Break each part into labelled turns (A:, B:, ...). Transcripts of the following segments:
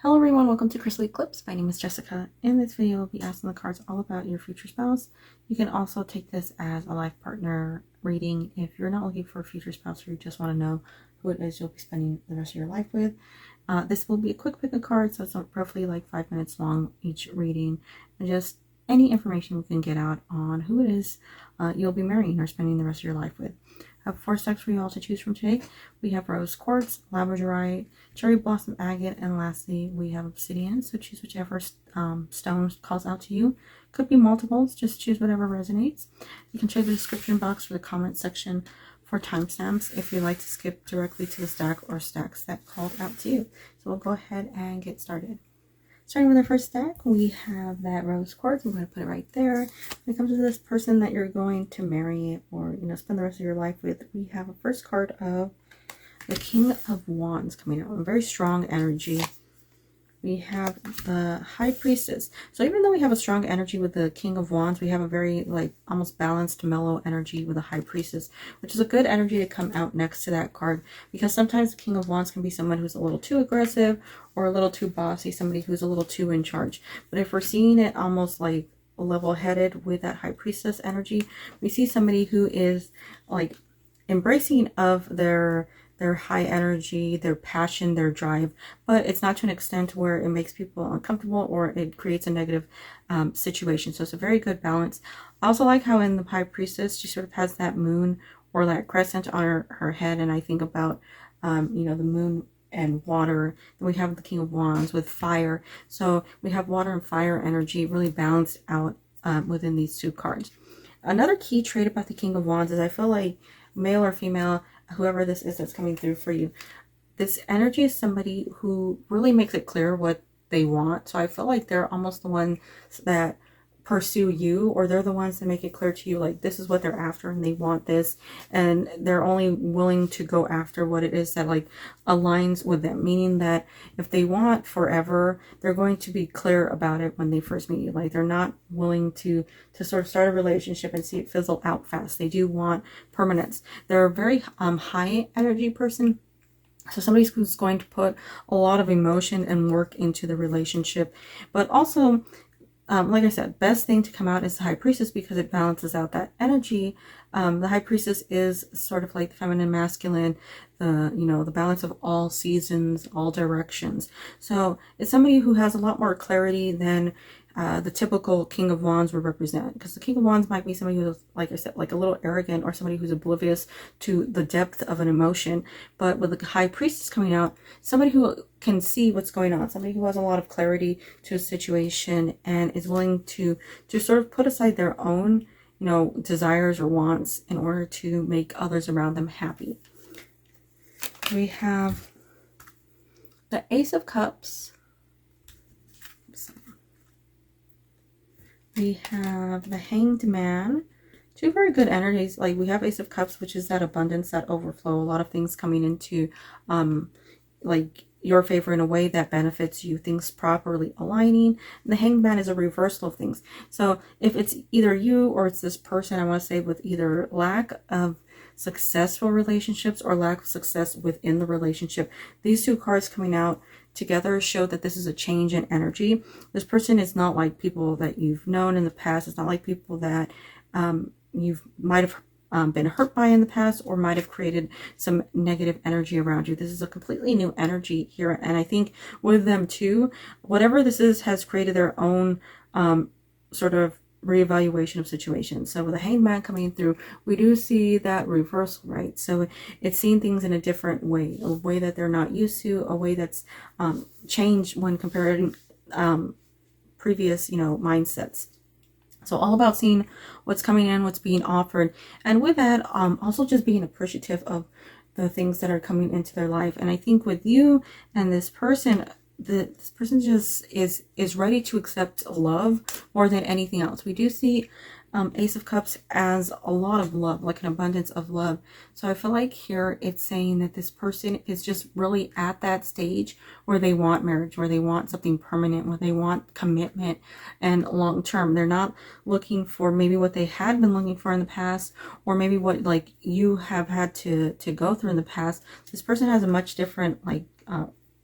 A: Hello everyone, welcome to Crystal Eclipse. My name is Jessica. In this video, we'll be asking the cards all about your future spouse. You can also take this as a life partner reading if you're not looking for a future spouse or you just want to know who it is you'll be spending the rest of your life with. This will be a quick pick of cards, so it's roughly like 5 minutes long each reading, and just any information we can get out on who it is you'll be marrying or spending the rest of your life with. I have 4 stacks for you all to choose from today. We have Rose Quartz, Labradorite, Cherry Blossom Agate, and lastly we have Obsidian. So choose whichever stone calls out to you. Could be multiples, just choose whatever resonates. You can check the description box for the comment section for timestamps if you'd like to skip directly to the stack or stacks that called out to you. So we'll go ahead and get started. Starting with our first stack, we have that Rose Quartz. I'm going to put it right there. When it comes to this person that you're going to marry or spend the rest of your life with, we have a first card of the King of Wands coming out. A very strong energy. We have the High Priestess. So even though we have a strong energy with the King of Wands, we have a very almost balanced, mellow energy with the High Priestess, which is a good energy to come out next to that card, because sometimes the King of Wands can be someone who's a little too aggressive or a little too bossy, somebody who's a little too in charge. But if we're seeing it almost like level-headed with that High Priestess energy, we see somebody who is like embracing of their high energy, their passion, their drive, but it's not to an extent where it makes people uncomfortable or it creates a negative situation. So it's a very good balance. I also like how in the High Priestess, she sort of has that moon or that crescent on her head, and I think about, the moon and water. Then we have the King of Wands with fire. So we have water and fire energy really balanced out within these two cards. Another key trait about the King of Wands is I feel like male or female, whoever this is that's coming through for you, this energy is somebody who really makes it clear what they want. So I feel like they're almost the ones that pursue you, or they're the ones that make it clear to you like this is what they're after and they want this, and they're only willing to go after what it is that aligns with them, meaning that if they want forever, they're going to be clear about it when they first meet you. They're not willing to sort of start a relationship and see it fizzle out fast. They do want permanence. They're a very high energy person. So somebody who's going to put a lot of emotion and work into the relationship, but also like I said, best thing to come out is the High Priestess because it balances out that energy. The High Priestess is sort of like the feminine, masculine, the balance of all seasons, all directions. So it's somebody who has a lot more clarity than the typical King of Wands would represent, because the King of Wands might be somebody who's, like I said, a little arrogant, or somebody who's oblivious to the depth of an emotion. But with the High Priestess coming out, somebody who can see what's going on, somebody who has a lot of clarity to a situation and is willing to sort of put aside their own desires or wants in order to make others around them happy. We have the Ace of Cups. We have the Hanged Man. Two very good energies. We have Ace of Cups, which is that abundance, that overflow, a lot of things coming into your favor in a way that benefits you, things properly aligning. And the Hanged Man is a reversal of things. So if it's either you or it's this person, I want to say, with either lack of successful relationships or lack of success within the relationship, these two cards coming out together show that this is a change in energy. This person is not like people that you've known in the past. It's not like people that you might have been hurt by in the past, or might have created some negative energy around you. This is a completely new energy here, and I think with them too, whatever this is has created their own sort of reevaluation of situations. So with the Hanged Man coming through, we do see that reversal, right? So it's seeing things in a different way, a way that they're not used to, a way that's changed when comparing previous mindsets. So all about seeing what's coming in, what's being offered, and with that also just being appreciative of the things that are coming into their life. And I think with you and this person, this person just is ready to accept love more than anything else. We do see Ace of Cups as a lot of love, like an abundance of love. So I feel like here it's saying that this person is just really at that stage where they want marriage, where they want something permanent, where they want commitment and long term. They're not looking for maybe what they had been looking for in the past, or maybe what you have had to go through in the past. This person has a much different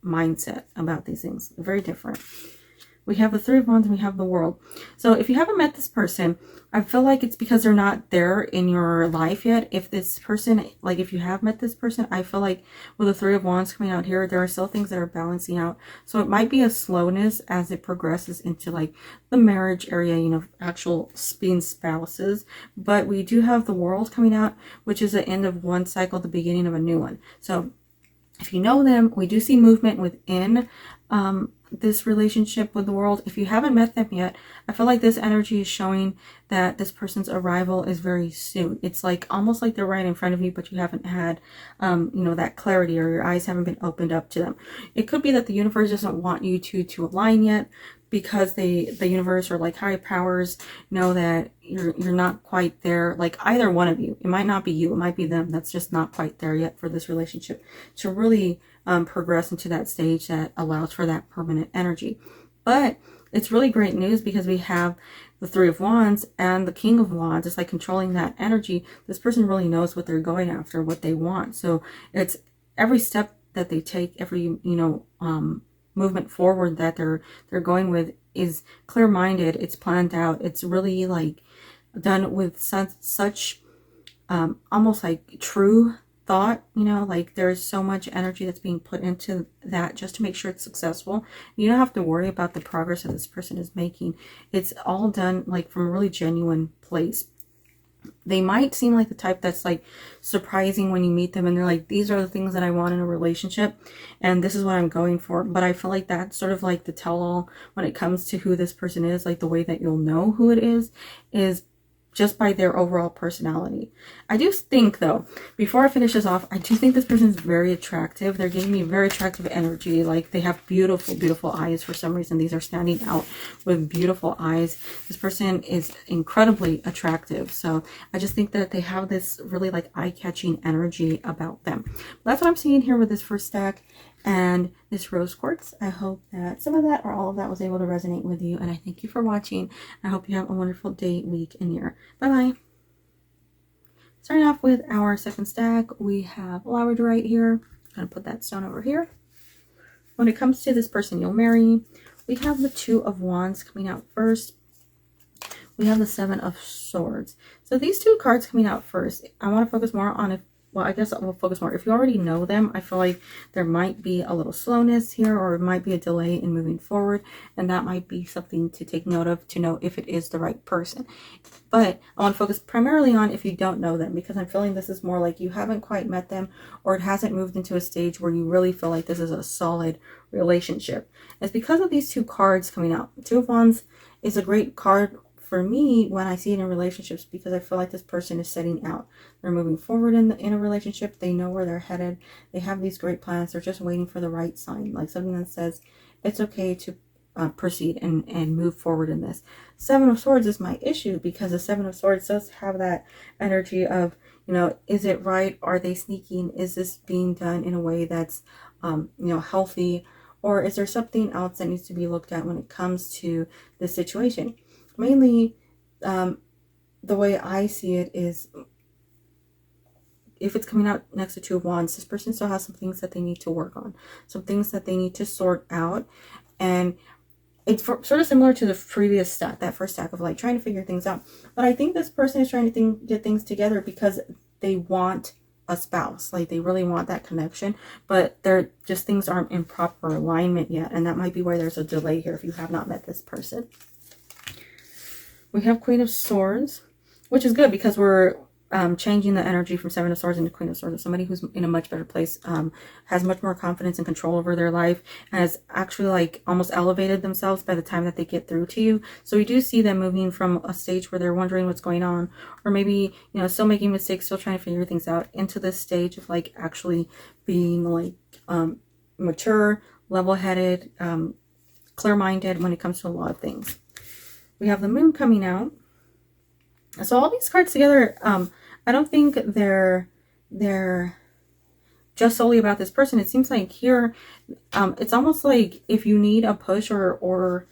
A: mindset about these things. Very different. We have the Three of Wands and we have the World. So if you haven't met this person, I feel like it's because they're not there in your life yet. If this person, like if you have met this person, I feel like with the Three of Wands coming out here, there are still things that are balancing out. So it might be a slowness as it progresses into like the marriage area, you know, actual being spouses. But we do have the World coming out, which is the end of one cycle, the beginning of a new one. So if you know them, we do see movement within this relationship with the World. If you haven't met them yet, I feel like this energy is showing that this person's arrival is very soon. It's like almost like they're right in front of you, but you haven't had you know, that clarity, or your eyes haven't been opened up to them. It could be that the universe doesn't want you to align yet, because the universe or like higher powers know that you're not quite there. Like either one of you, it might not be you, it might be them, that's just not quite there yet for this relationship to really progress into that stage that allows for that permanent energy. But it's really great news because we have the Three of Wands and the King of Wands. It's like controlling that energy. This person really knows what they're going after, what they want. So it's every step that they take, every, you know, movement forward that they're going with is clear-minded. It's planned out. It's really like done with such almost like true thought, you know, like there's so much energy that's being put into that just to make sure it's successful. You don't have to worry about the progress that this person is making. It's all done like from a really genuine place. They might seem like the type that's like surprising when you meet them and they're like, these are the things that I want in a relationship and this is what I'm going for. But I feel like that's sort of like the tell-all when it comes to who this person is. Like the way that you'll know who it is just by their overall personality. I do think though, before I finish this off, I do think this person's very attractive. They're giving me very attractive energy. Like they have beautiful, beautiful eyes. For some reason, these are standing out with beautiful eyes. This person is incredibly attractive. So I just think that they have this really like eye-catching energy about them. That's what I'm seeing here with this first stack and this rose quartz. I hope that some of that or all of that was able to resonate with you, and I thank you for watching. I hope you have a wonderful day, week, and year. Bye bye. Starting off with our second stack, we have Labradorite here. I'm going to put that stone over here. When it comes to this person you'll marry, we have the Two of Wands coming out first. We have the Seven of Swords. So these two cards coming out first, I want to focus more on if, well, I guess we'll focus more. If you already know them, I feel like there might be a little slowness here, or it might be a delay in moving forward. And that might be something to take note of to know if it is the right person. But I want to focus primarily on if you don't know them, because I'm feeling this is more like you haven't quite met them, or it hasn't moved into a stage where you really feel like this is a solid relationship. It's because of these two cards coming out. Two of Wands is a great card for me when I see it in relationships, because I feel like this person is setting out. They're moving forward in a relationship. They know where they're headed. They have these great plans. They're just waiting for the right sign, like something that says it's okay to proceed and move forward in this. Seven of Swords is my issue, because the Seven of Swords does have that energy of, you know, is it right? Are they sneaking? Is this being done in a way that's, you know, healthy? Or is there something else that needs to be looked at when it comes to this situation? Mainly, the way I see it is, if it's coming out next to Two of Wands, this person still has some things that they need to work on, some things that they need to sort out. And it's sort of similar to the previous stack, that first stack of like trying to figure things out. But I think this person is trying to get things together because they want a spouse. Like they really want that connection, but they're just, things aren't in proper alignment yet. And that might be why there's a delay here if you have not met this person. We have Queen of Swords, which is good because we're changing the energy from Seven of Swords into Queen of Swords. Somebody who's in a much better place, has much more confidence and control over their life, and has actually like almost elevated themselves by the time that they get through to you. So we do see them moving from a stage where they're wondering what's going on, or maybe, you know, still making mistakes, still trying to figure things out, into this stage of like actually being like mature, level-headed, clear-minded when it comes to a lot of things. We have the Moon coming out. So all these cards together, I don't think they're just solely about this person. It seems like here, it's almost like if you need a push or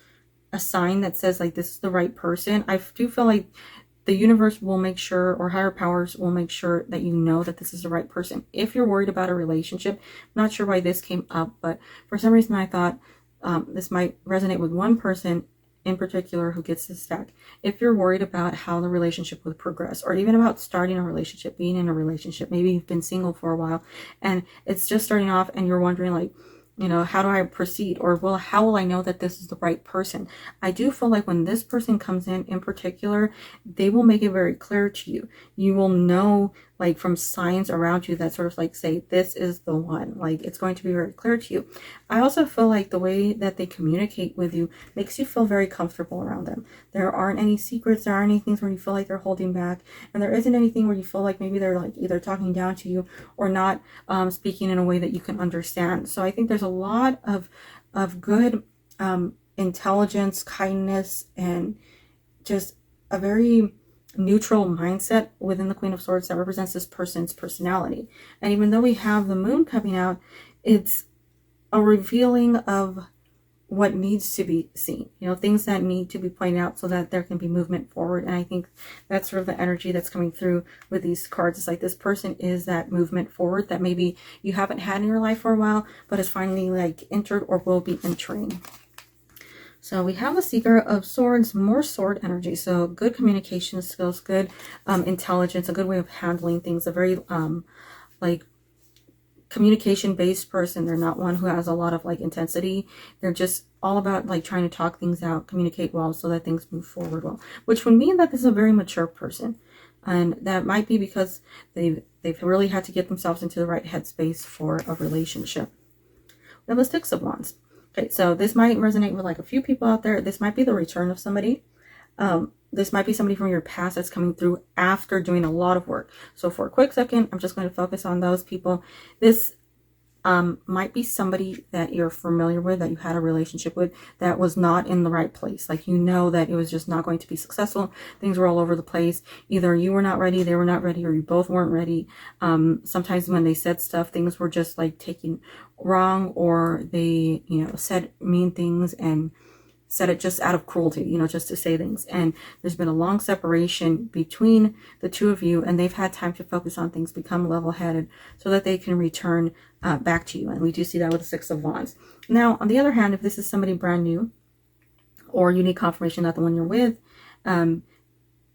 A: a sign that says like this is the right person, I do feel like the universe will make sure, or higher powers will make sure that you know that this is the right person. If you're worried about a relationship, I'm not sure why this came up, but for some reason I thought this might resonate with one person in particular who gets this stack. If you're worried about how the relationship would progress, or even about starting a relationship, being in a relationship, maybe you've been single for a while and it's just starting off and you're wondering like, you know, how do I proceed? Or how will I know that this is the right person? I do feel like when this person comes in particular, they will make it very clear to you. You will know, like, from signs around you that sort of like say, this is the one. Like, it's going to be very clear to you. I also feel like the way that they communicate with you makes you feel very comfortable around them. There aren't any secrets. There aren't any things where you feel like they're holding back. And there isn't anything where you feel like maybe they're like either talking down to you or not speaking in a way that you can understand. So I think there's a lot of good intelligence, kindness, and just a very neutral mindset within the Queen of Swords that represents this person's personality. And even though we have the moon coming out, it's a revealing of what needs to be seen, you know, things that need to be pointed out so that there can be movement forward. And I think that's sort of the energy that's coming through with these cards. It's like this person is that movement forward that maybe you haven't had in your life for a while, but is finally like entered or will be entering. So we have the Seeker of Swords, more sword energy. So good communication skills, good intelligence, a good way of handling things, a very like communication-based person. They're not one who has a lot of like intensity. They're just all about like trying to talk things out, communicate well so that things move forward well, which would mean that this is a very mature person. And that might be because they've really had to get themselves into the right headspace for a relationship. We have the Six of Wands. Okay, so this might resonate with like a few people out there. This might be the return of somebody. This might be somebody from your past that's coming through after doing a lot of work. So for a quick second, I'm just going to focus on those people. This might be somebody that you're familiar with, that you had a relationship with, that was not in the right place. Like, you know that it was just not going to be successful. Things were all over the place. Either you were not ready, they were not ready, or you both weren't ready. Sometimes when they said stuff, things were just like taken wrong, or they, you know, said mean things and said it just out of cruelty, you know, just to say things. And there's been a long separation between the two of you, and they've had time to focus on things, become level-headed, so that they can return back to you. And we do see that with the Six of Wands. Now, on the other hand, if this is somebody brand new, or you need confirmation that the one you're with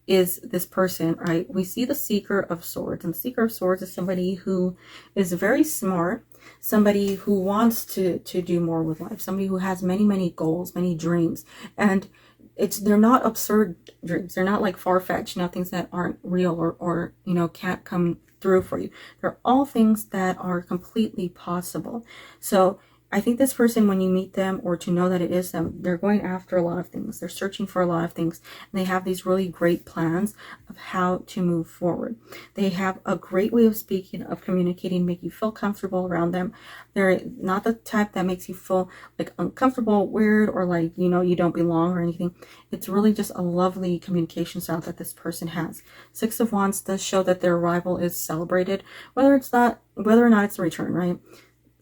A: is this person, right? We see the Seeker of Swords, and the Seeker of Swords is somebody who is very smart, somebody who wants to do more with life, somebody who has many goals, many dreams. And they're not absurd dreams. They're not like far-fetched, you know, things that aren't real or you know, can't come through for you. They're all things that are completely possible. So I think this person, when you meet them, or to know that it is them, they're going after a lot of things. They're searching for a lot of things. And they have these really great plans of how to move forward. They have a great way of speaking, of communicating, make you feel comfortable around them. They're not the type that makes you feel like uncomfortable, weird, or like, you know, you don't belong or anything. It's really just a lovely communication style that this person has. Six of Wands does show that their arrival is celebrated, whether or not it's a return, right?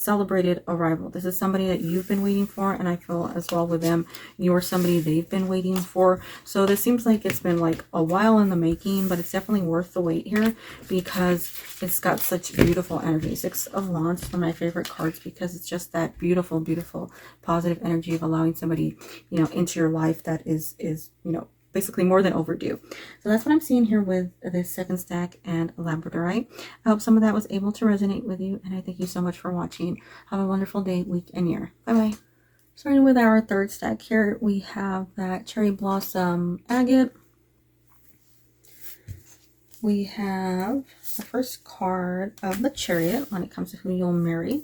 A: Celebrated arrival. This is somebody that you've been waiting for, and I feel as well with them, you're somebody they've been waiting for. So this seems like it's been like a while in the making, but it's definitely worth the wait here because it's got such beautiful energy. Six of Wands is one of my favorite cards because it's just that beautiful positive energy of allowing somebody, you know, into your life that is you know, basically more than overdue. So that's what I'm seeing here with this second stack and Labradorite. I hope some of that was able to resonate with you, and I thank you so much for watching. Have a wonderful day, week, and year. Bye-bye. Starting with our third stack here, we have that Cherry Blossom Agate. We have the first card of the Chariot when it comes to who you'll marry.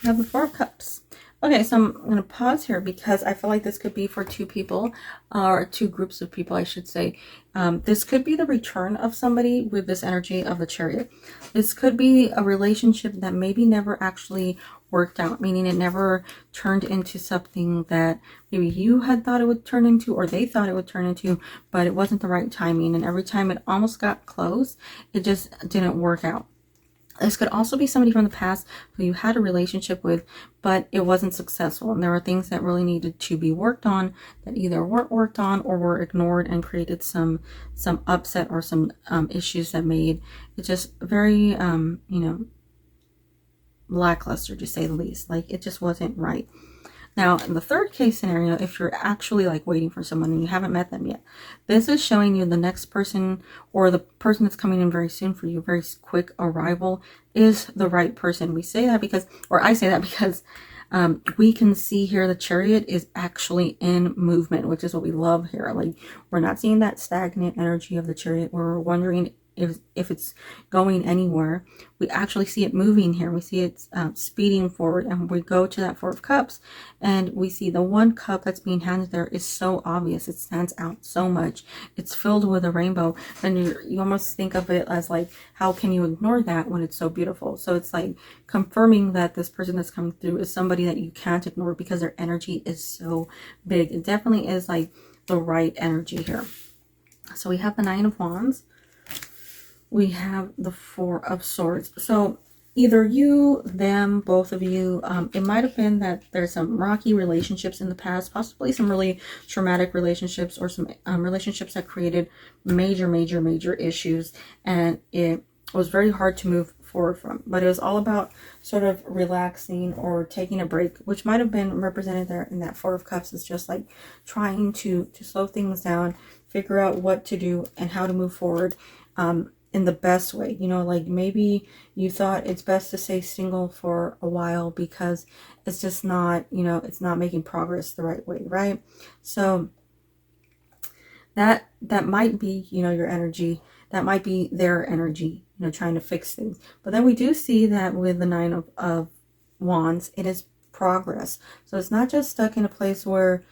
A: We have the Four of Cups. Okay, so I'm going to pause here because I feel like this could be for two people, or two groups of people, I should say. This could be the return of somebody with this energy of the Chariot. This could be a relationship that maybe never actually worked out, meaning it never turned into something that maybe you had thought it would turn into, or they thought it would turn into, but it wasn't the right timing. And every time it almost got close, it just didn't work out. This could also be somebody from the past who you had a relationship with, but it wasn't successful. And there were things that really needed to be worked on that either weren't worked on or were ignored and created some upset or some issues that made it just very, lackluster, to say the least. Like, it just wasn't right. Now, in the third case scenario, if you're actually like waiting for someone and you haven't met them yet, this is showing you the next person or the person that's coming in very soon for you, very quick arrival, is the right person. We say that because, or I say that because we can see here the Chariot is actually in movement, which is what we love here. Like, we're not seeing that stagnant energy of the Chariot where we're wondering if it's going anywhere. We actually see it moving here. We see it speeding forward, and we go to that Four of Cups and we see the one cup that's being handed there is so obvious. It stands out so much. It's filled with a rainbow, and you almost think of it as like, how can you ignore that when it's so beautiful? So it's like confirming that this person that's coming through is somebody that you can't ignore because their energy is so big. It definitely is like the right energy here. So we have the Nine of Wands. We have the Four of Swords. So either you, them, both of you, it might have been that there's some rocky relationships in the past, possibly some really traumatic relationships, or some relationships that created major issues, and it was very hard to move forward from. But it was all about sort of relaxing or taking a break, which might have been represented there in that Four of Cups. Is just like trying to slow things down, figure out what to do and how to move forward in the best way. Like maybe you thought it's best to stay single for a while because it's just not, it's not making progress the right way, right? So that might be, your energy. That might be their energy, trying to fix things. But then we do see that with the Nine of Wands, it is progress. So it's not just stuck in a place where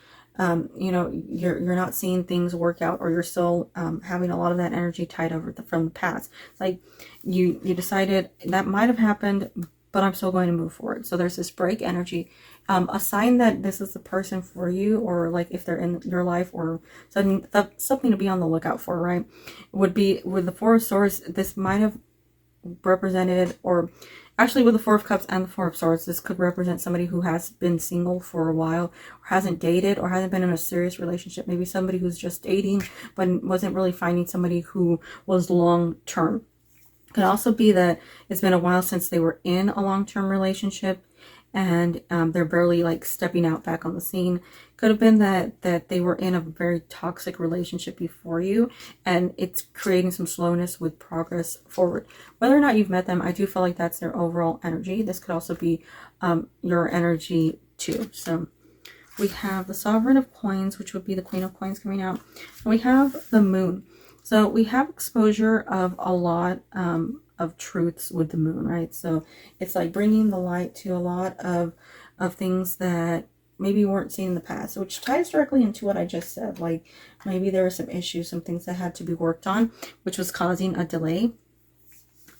A: you're not seeing things work out, or you're still having a lot of that energy tied over from the past. It's like you decided that might have happened, but I'm still going to move forward. So there's this break energy, a sign that this is the person for you, or like if they're in your life, or something to be on the lookout for, right? Would be with the Four of Swords. This might have represented, or actually with the Four of Cups and the Four of Swords, this could represent somebody who has been single for a while, or hasn't dated, or hasn't been in a serious relationship. Maybe somebody who's just dating, but wasn't really finding somebody who was long-term. It could also be that it's been a while since they were in a long-term relationship, and they're barely like stepping out back on the scene. Could have been that they were in a very toxic relationship before you, and it's creating some slowness with progress forward. Whether or not you've met them, I do feel like that's their overall energy. This could also be your energy too. So we have the Sovereign of Coins, which would be the Queen of Coins coming out. And we have the Moon. So we have exposure of a lot of truths with the Moon, right? So it's like bringing the light to a lot of things that maybe you weren't seen in the past, which ties directly into what I just said. Like maybe there were some issues, some things that had to be worked on, which was causing a delay.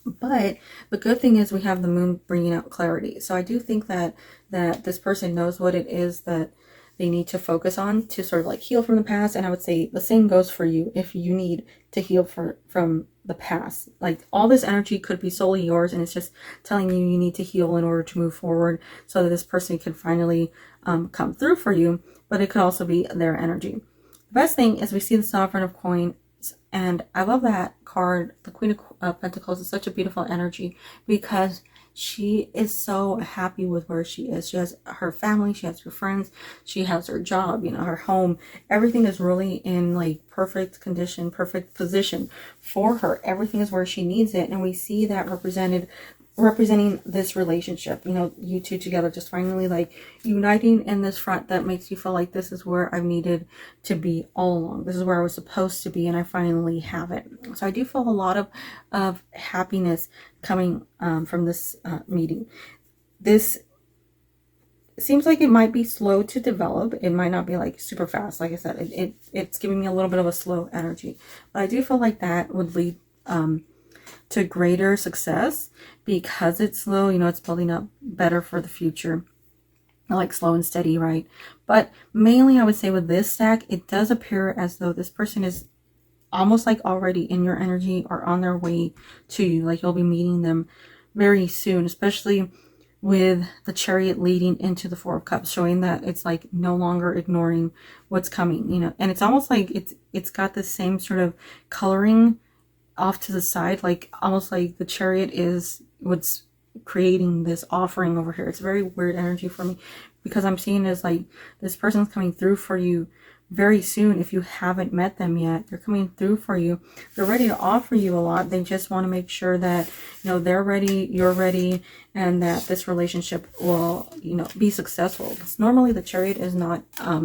A: But the good thing is we have the Moon bringing out clarity. So I do think that this person knows what it is that they need to focus on to sort of like heal from the past. And I would say the same goes for you if you need to heal from the past. Like all this energy could be solely yours, and it's just telling you need to heal in order to move forward, so that this person can finally come through for you. But it could also be their energy. The best thing is we see the Sovereign of Coins, and I love that card. The Queen of Pentacles is such a beautiful energy because she is so happy with where she is. She has her family, she has her friends, she has her job, her home. Everything is really in like perfect condition, perfect position for her. Everything is where she needs it. And we see that representing this relationship, you two together, just finally like uniting in this front that makes you feel like this is where I've needed to be all along. This is where I was supposed to be, and I finally have it. So I do feel a lot of happiness coming from this meeting. This seems like it might be slow to develop. It might not be like super fast. Like I said, it's giving me a little bit of a slow energy, but I do feel like that would lead to greater success because it's slow. It's building up better for the future. I like slow and steady, right? But mainly I would say with this stack, it does appear as though this person is almost like already in your energy or on their way to you. Like you'll be meeting them very soon, especially with the Chariot leading into the Four of Cups, showing that it's like no longer ignoring what's coming, you know. And it's almost like it's got the same sort of coloring off to the side, like almost like the Chariot is what's creating this offering over here. It's very weird energy for me, because I'm seeing is like this person's coming through for you very soon. If you haven't met them yet, they're coming through for you. They're ready to offer you a lot. They just want to make sure that, you know, they're ready, you're ready, and that this relationship will, you know, be successful. Because normally the Chariot is not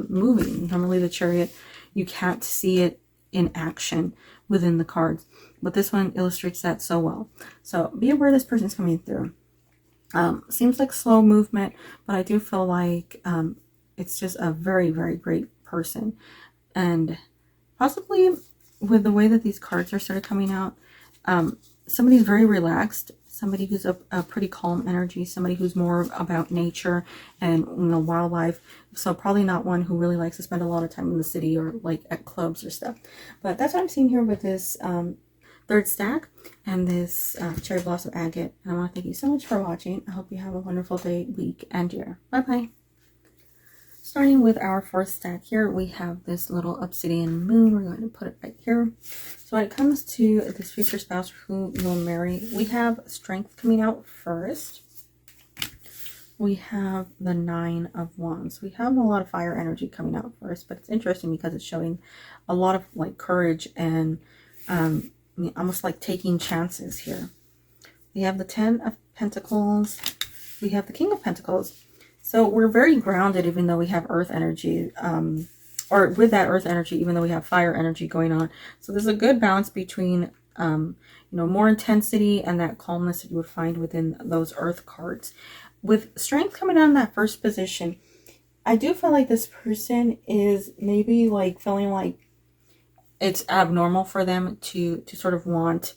A: moving. Normally the Chariot, you can't see it in action within the cards, but this one illustrates that so well. So be aware this person's coming through. Seems like slow movement, but I do feel like it's just a very, very great person. And possibly with the way that these cards are sort of coming out, somebody's very relaxed, somebody who's a pretty calm energy, somebody who's more about nature and, you know, wildlife. So probably not one who really likes to spend a lot of time in the city or like at clubs or stuff. But that's what I'm seeing here with this third stack and this cherry blossom agate. And I want to thank you so much for watching. I hope you have a wonderful day, week, and year. Bye bye. Starting with our fourth stack here, we have this little obsidian moon. We're going to put it right here. So when it comes to this future spouse who you'll marry, we have strength coming out first. We have the 9 of Wands. We have a lot of fire energy coming out first, but it's interesting because it's showing a lot of like courage and almost like taking chances here. We have the 10 of Pentacles. We have the King of Pentacles. So we're very grounded, even though we have earth energy, or with that earth energy, even though we have fire energy going on. So there's a good balance between, you know, more intensity and that calmness that you would find within those earth cards. With strength coming out in that first position, I do feel like this person is maybe like feeling like it's abnormal for them to sort of want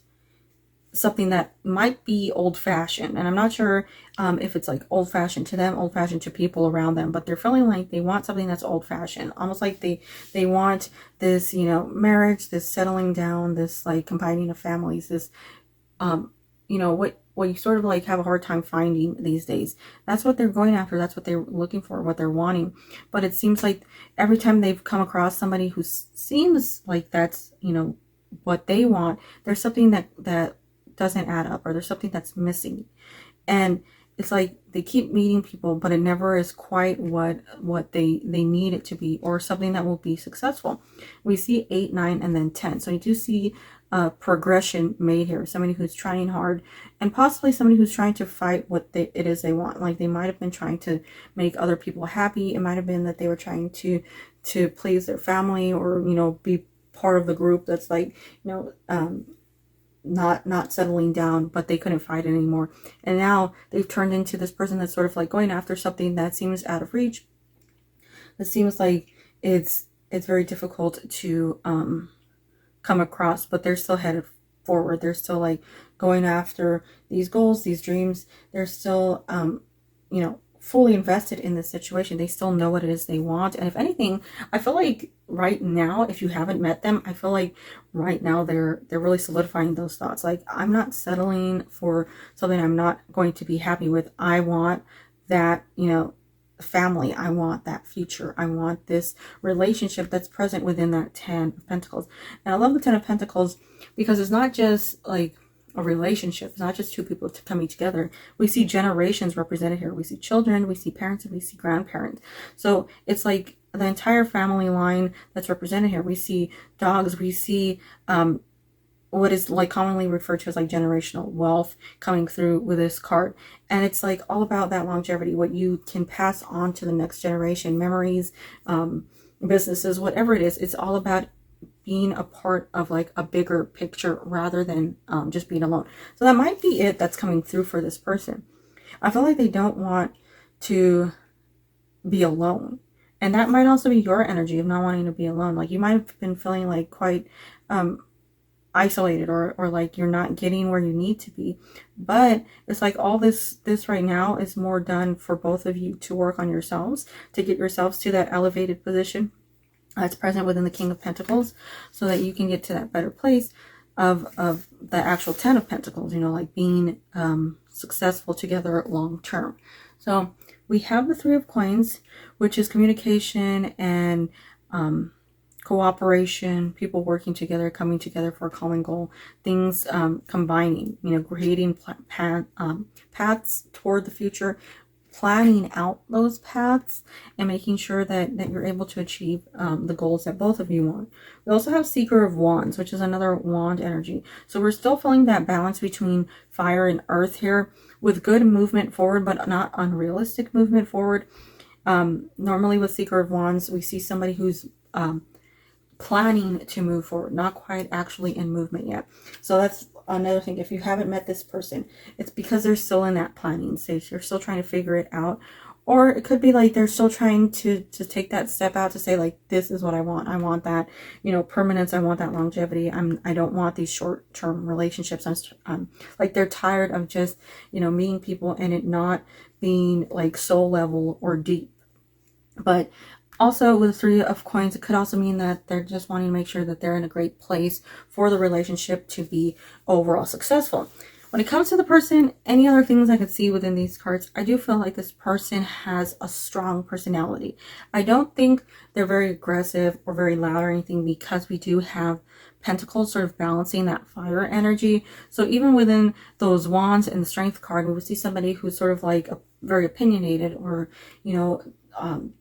A: something that might be old-fashioned. And I'm not sure if it's like old-fashioned to them, old-fashioned to people around them, but they're feeling like they want something that's old-fashioned, almost like they want this, you know, marriage, this settling down, this like combining of families, this you know, what you sort of like have a hard time finding these days. That's what they're going after. That's what they're looking for, what they're wanting. But it seems like every time they've come across somebody who seems like that's, you know, what they want, there's something that doesn't add up, or there's something that's missing. And it's like they keep meeting people, but it never is quite what they need it to be, or something that will be successful. We see 8, 9, and then 10. So you do see a progression made here. Somebody who's trying hard, and possibly somebody who's trying to fight what it is they want. Like they might have been trying to make other people happy. It might have been that they were trying to please their family, or, you know, be part of the group that's like, you know, not settling down, but they couldn't fight it anymore. And now they've turned into this person that's sort of like going after something that seems out of reach. It seems like it's very difficult to come across, but they're still headed forward. They're still like going after these goals, these dreams. They're still you know, fully invested in this situation. They still know what it is they want. And if anything, I feel like right now, if you haven't met them, I feel like right now they're really solidifying those thoughts. Like, I'm not settling for something I'm not going to be happy with. I want that, you know, family. I want that future. I want this relationship that's present within that 10 of Pentacles. And I love the 10 of Pentacles because it's not just like a relationship. It's not just two people coming together. We see generations represented here. We see children, we see parents, and we see grandparents. So it's like the entire family line that's represented here. We see dogs, we see what is like commonly referred to as like generational wealth coming through with this card. And it's like all about that longevity, what you can pass on to the next generation, memories, businesses, whatever it is. It's all about being a part of like a bigger picture rather than just being alone. So that might be it that's coming through for this person. I feel like they don't want to be alone. And that might also be your energy of not wanting to be alone. Like you might have been feeling like quite isolated, or like you're not getting where you need to be. But it's like all this right now is more done for both of you to work on yourselves, to get yourselves to that elevated position that's present within the King of Pentacles, so that you can get to that better place of the actual 10 of Pentacles, you know, like being successful together long term. So we have the Three of Coins, which is communication and cooperation, people working together, coming together for a common goal, things combining, you know, creating paths toward the future, planning out those paths, and making sure that you're able to achieve the goals that both of you want. We also have Seeker of Wands, which is another wand energy. So we're still feeling that balance between fire and earth here, with good movement forward, but not unrealistic movement forward. Normally with Seeker of Wands, we see somebody who's planning to move forward, not quite actually in movement yet. So that's another thing. If you haven't met this person, it's because they're still in that planning stage. They're still trying to figure it out. Or it could be like they're still trying to take that step out to say, like, this is what I want. I want that, you know, permanence. I want that longevity. I don't want these short-term relationships. I'm like, they're tired of just, you know, meeting people and it not being like soul level or deep. But also with Three of Coins, it could also mean that they're just wanting to make sure that they're in a great place for the relationship to be overall successful. When it comes to the person, any other things I could see within these cards, I do feel like this person has a strong personality. I don't think they're very aggressive or very loud or anything, because we do have Pentacles sort of balancing that fire energy. So even within those wands and the Strength card, we would see somebody who's sort of like very opinionated, or, you know,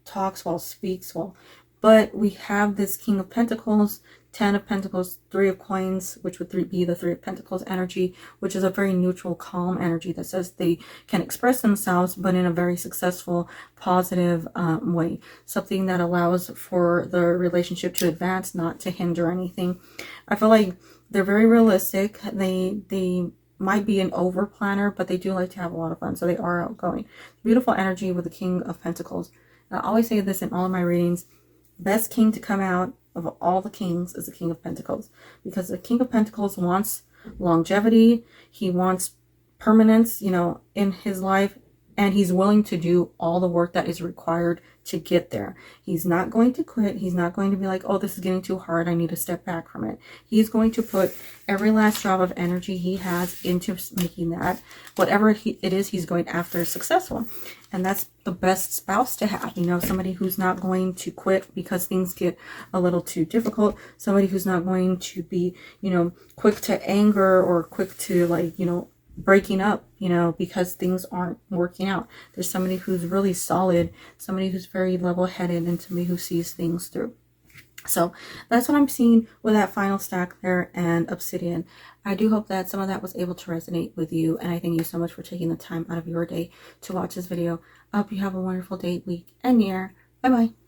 A: talks well, speaks well. But we have this King of Pentacles, 10 of Pentacles, 3 of Coins, which would be the 3 of Pentacles energy, which is a very neutral, calm energy that says they can express themselves, but in a very successful, positive way. Something that allows for the relationship to advance, not to hinder anything. I feel like they're very realistic. They might be an over planner, but they do like to have a lot of fun, so they are outgoing. Beautiful energy with the King of Pentacles. I always say this in all of my readings: best king to come out of all the kings is the King of Pentacles, because the King of Pentacles wants longevity. He wants permanence, you know, in his life, and he's willing to do all the work that is required to get there. He's not going to quit. He's not going to be like, oh, this is getting too hard, I need to step back from it. He's going to put every last drop of energy he has into making that, whatever it is he's going after, successful. And that's the best spouse to have, you know, somebody who's not going to quit because things get a little too difficult, somebody who's not going to be, you know, quick to anger or quick to, like, you know, breaking up, you know, because things aren't working out. There's somebody who's really solid, somebody who's very level-headed, and somebody who sees things through. So that's what I'm seeing with that final stack there and Obsidian. I do hope that some of that was able to resonate with you, and I thank you so much for taking the time out of your day to watch this video. I hope you have a wonderful day, week, and year. Bye-bye.